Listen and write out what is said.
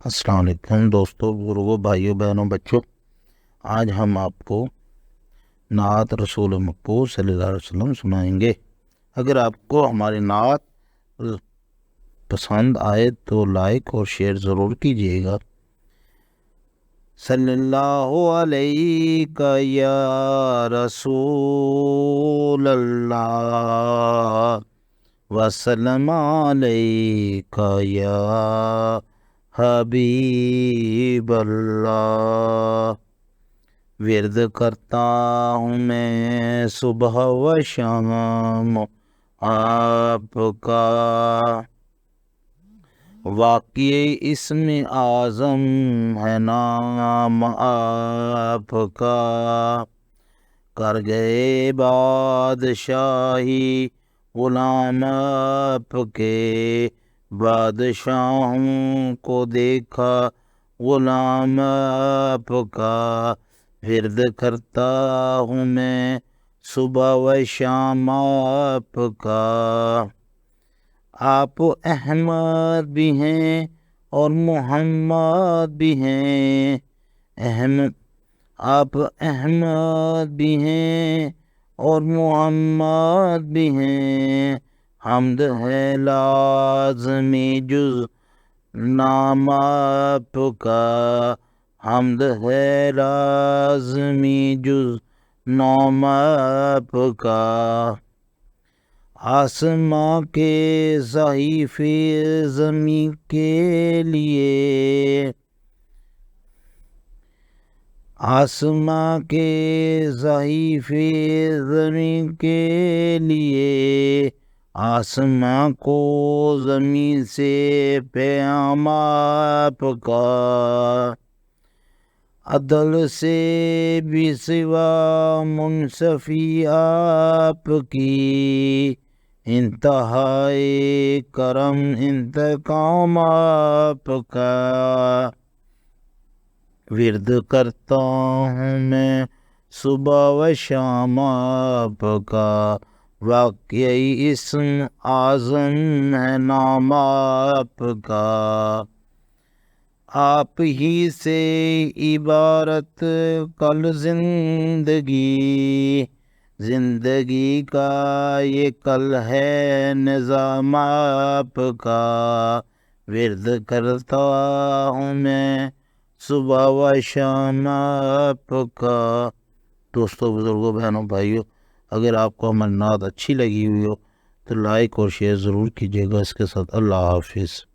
السلام علیکم دوستوں، بزرگوں، بھائیوں، بہنوں، بچوں۔ آج ہم آپ کو نعت رسول مقبول صلی اللہ علیہ وسلم سنائیں گے۔ اگر آپ کو ہماری نعت پسند آئے تو لائک اور شیئر ضرور کیجیے گا۔ صلی اللہ علیہ یا رسول اللہ وسلم علیہ یا حبیب اللہ۔ ورد کرتا ہوں میں صبح و شام آپ کا، واقعی اسم اعظم ہے نام آپ کا۔ کر گئے بادشاہی غلام آپ کے، بادشاہوں کو دیکھا غلام آپ کا۔ ورد کرتا ہوں میں صبح و شام آپ کا۔ آپ احمد بھی ہیں اور محمد بھی ہیں، آپ احمد بھی ہیں اور محمد بھی ہیں۔ حمد ہے لازمی جز نام آپ کا، حمد ہے لازمی جز نام آپ کا۔ آسماں کے صحیفے زمین کے لیے، آسماں کے صحیفے زمین کے لیے، آسماں کو زمین سے پیام آپ کا۔ عدل سے بھی سوا منصفی آپ کی، انتہائی کرم انتقام آپ کا۔ ورد کرتا ہوں میں صبح و شام آپ کا، واقعی اسم اعظم ہے نام آپ کا۔ آپ ہی سے عبارت کل زندگی، زندگی کا یہ کل ہے نظام آپ کا۔ ورد کرتا ہوں میں صبح و شام آپ کا۔ دوستوں، بزرگوں، بہنوں، بھائیوں، اگر آپ کو ہماری نعت اچھی لگی ہوئی ہو تو لائک اور شیئر ضرور کیجیے گا۔ اس کے ساتھ اللہ حافظ۔